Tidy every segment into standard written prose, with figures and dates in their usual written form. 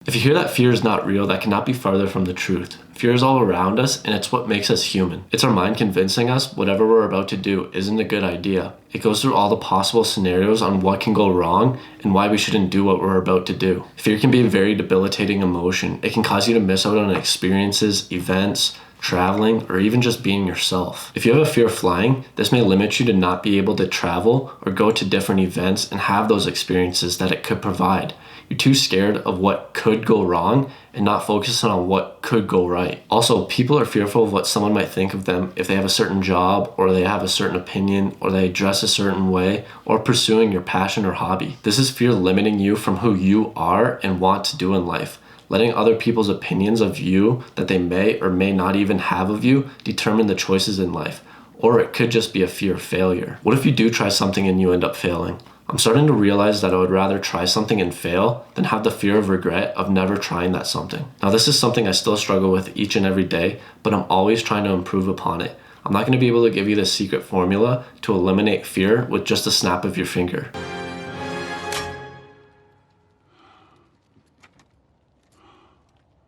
If you hear that fear is not real, that cannot be farther from the truth. Fear is all around us, and it's what makes us human. It's our mind convincing us whatever we're about to do isn't a good idea. It goes through all the possible scenarios on what can go wrong and why we shouldn't do what we're about to do. Fear can be a very debilitating emotion. It can cause you to miss out on experiences, events, traveling, or even just being yourself. If you have a fear of flying, this may limit you to not be able to travel or go to different events and have those experiences that it could provide. You're too scared of what could go wrong and not focusing on what could go right. Also, people are fearful of what someone might think of them if they have a certain job, or they have a certain opinion, or they dress a certain way, or pursuing your passion or hobby. This is fear limiting you from who you are and want to do in life. Letting other people's opinions of you that they may or may not even have of you determine the choices in life. Or it could just be a fear of failure. What if you do try something and you end up failing? I'm starting to realize that I would rather try something and fail than have the fear of regret of never trying that something. Now, this is something I still struggle with each and every day, but I'm always trying to improve upon it. I'm not going to be able to give you the secret formula to eliminate fear with just a snap of your finger.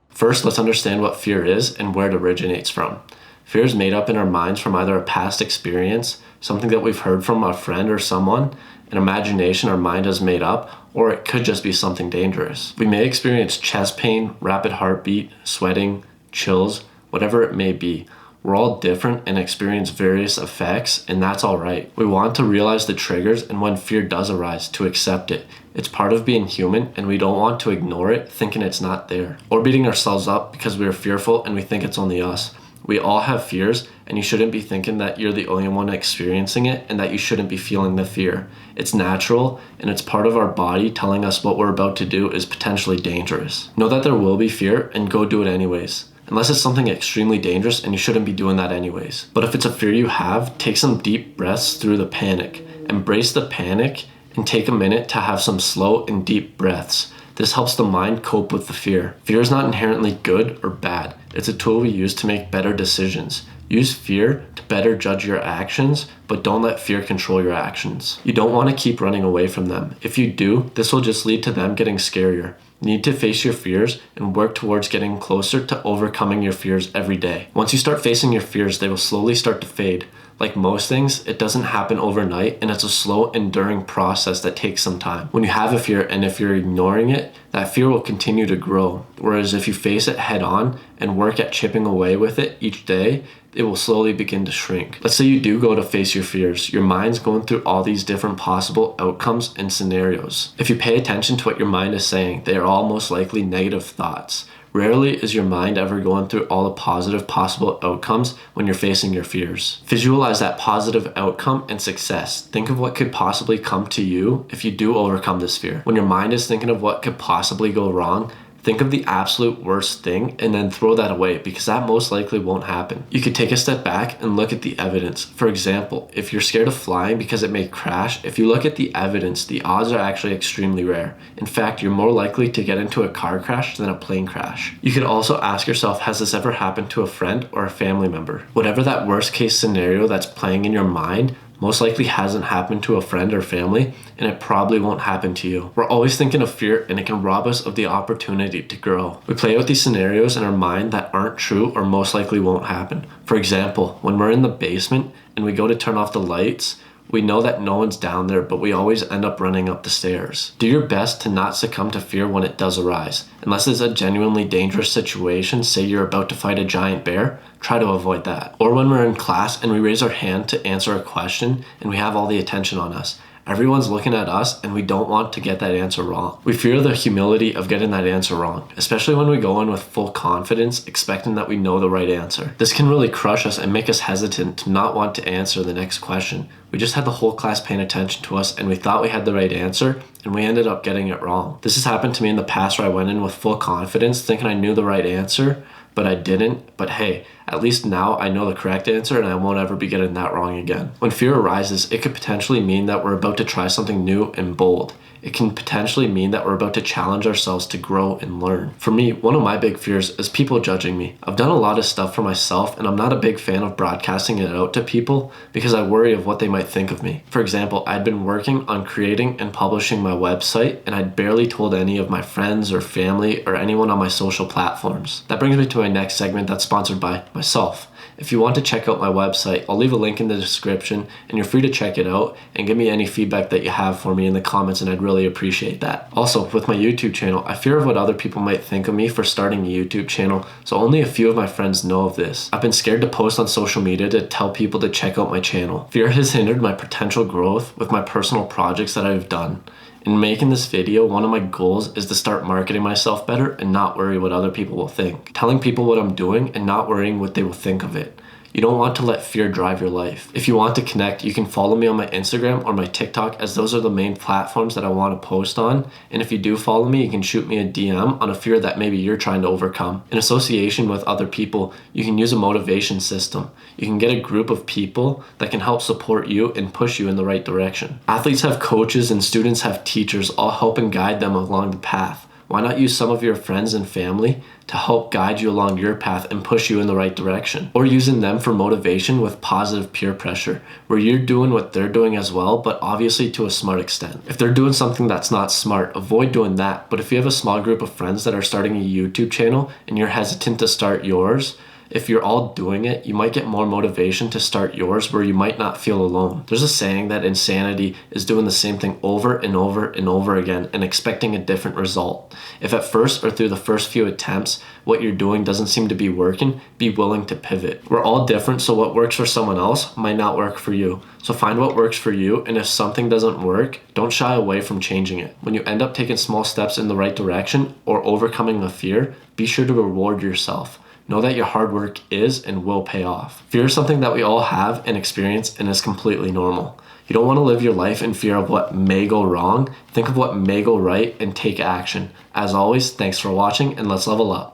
First, let's understand what fear is and where it originates from. Fear is made up in our minds from either a past experience, something that we've heard from a friend or someone, an imagination our mind has made up, or it could just be something dangerous. We may experience chest pain, rapid heartbeat, sweating, chills, whatever it may be. We're all different and experience various effects, and that's all right. We want to realize the triggers, and when fear does arise, to accept it. It's part of being human, and we don't want to ignore it, thinking it's not there, or beating ourselves up because we are fearful and we think it's only us. We all have fears, and you shouldn't be thinking that you're the only one experiencing it and that you shouldn't be feeling the fear. It's natural, and it's part of our body telling us what we're about to do is potentially dangerous. Know that there will be fear and go do it anyways. Unless it's something extremely dangerous and you shouldn't be doing that anyways. But if it's a fear you have, take some deep breaths through the panic. Embrace the panic and take a minute to have some slow and deep breaths. This helps the mind cope with the fear. Fear is not inherently good or bad. It's a tool we use to make better decisions. Use fear to better judge your actions, but don't let fear control your actions. You don't want to keep running away from them. If you do, this will just lead to them getting scarier. You need to face your fears and work towards getting closer to overcoming your fears every day. Once you start facing your fears, they will slowly start to fade. Like most things, it doesn't happen overnight, and it's a slow, enduring process that takes some time. When you have a fear and if you're ignoring it, that fear will continue to grow. Whereas if you face it head on and work at chipping away with it each day, it will slowly begin to shrink. Let's say you do go to face your fears. Your mind's going through all these different possible outcomes and scenarios. If you pay attention to what your mind is saying, they are all most likely negative thoughts. Rarely is your mind ever going through all the positive possible outcomes when you're facing your fears. Visualize that positive outcome and success. Think of what could possibly come to you if you do overcome this fear. When your mind is thinking of what could possibly go wrong, think of the absolute worst thing and then throw that away, because that most likely won't happen. You could take a step back and look at the evidence. For example, if you're scared of flying because it may crash, if you look at the evidence, the odds are actually extremely rare. In fact, you're more likely to get into a car crash than a plane crash. You could also ask yourself, has this ever happened to a friend or a family member? Whatever that worst case scenario that's playing in your mind most likely hasn't happened to a friend or family, and it probably won't happen to you. We're always thinking of fear, and it can rob us of the opportunity to grow. We play out these scenarios in our mind that aren't true or most likely won't happen. For example, when we're in the basement and we go to turn off the lights, we know that no one's down there, but we always end up running up the stairs. Do your best to not succumb to fear when it does arise. Unless it's a genuinely dangerous situation, say you're about to fight a giant bear, try to avoid that. Or when we're in class and we raise our hand to answer a question and we have all the attention on us. Everyone's looking at us and we don't want to get that answer wrong. We fear the humility of getting that answer wrong, especially when we go in with full confidence, expecting that we know the right answer. This can really crush us and make us hesitant to not want to answer the next question. We just had the whole class paying attention to us and we thought we had the right answer, and we ended up getting it wrong. This has happened to me in the past where I went in with full confidence thinking I knew the right answer, but I didn't. But hey, At least now I know the correct answer and I won't ever be getting that wrong again. When fear arises, it could potentially mean that we're about to try something new and bold. It can potentially mean that we're about to challenge ourselves to grow and learn. For me, one of my big fears is people judging me. I've done a lot of stuff for myself and I'm not a big fan of broadcasting it out to people because I worry of what they might think of me. For example, I'd been working on creating and publishing my website and I'd barely told any of my friends or family or anyone on my social platforms. That brings me to my next segment that's sponsored by myself. If you want to check out my website, I'll leave a link in the description and you're free to check it out and give me any feedback that you have for me in the comments and I'd really appreciate that. Also, with my YouTube channel, I fear of what other people might think of me for starting a YouTube channel, so only a few of my friends know of this. I've been scared to post on social media to tell people to check out my channel. Fear has hindered my potential growth with my personal projects that I've done. In making this video, one of my goals is to start marketing myself better and not worry what other people will think. Telling people what I'm doing and not worrying what they will think of it. You don't want to let fear drive your life. If you want to connect, you can follow me on my Instagram or my TikTok, as those are the main platforms that I want to post on. And if you do follow me, you can shoot me a DM on a fear that maybe you're trying to overcome. In association with other people, you can use a motivation system. You can get a group of people that can help support you and push you in the right direction. Athletes have coaches and students have teachers, all help and guide them along the path. Why not use some of your friends and family to help guide you along your path and push you in the right direction? Or using them for motivation with positive peer pressure, where you're doing what they're doing as well, but obviously to a smart extent. If they're doing something that's not smart, avoid doing that. But if you have a small group of friends that are starting a YouTube channel and you're hesitant to start yours, if you're all doing it, you might get more motivation to start yours where you might not feel alone. There's a saying that insanity is doing the same thing over and over and over again and expecting a different result. If at first or through the first few attempts, what you're doing doesn't seem to be working, be willing to pivot. We're all different, so what works for someone else might not work for you. So find what works for you, and if something doesn't work, don't shy away from changing it. When you end up taking small steps in the right direction or overcoming a fear, be sure to reward yourself. Know that your hard work is and will pay off. Fear is something that we all have and experience and is completely normal. You don't want to live your life in fear of what may go wrong. Think of what may go right and take action. As always, thanks for watching and let's level up.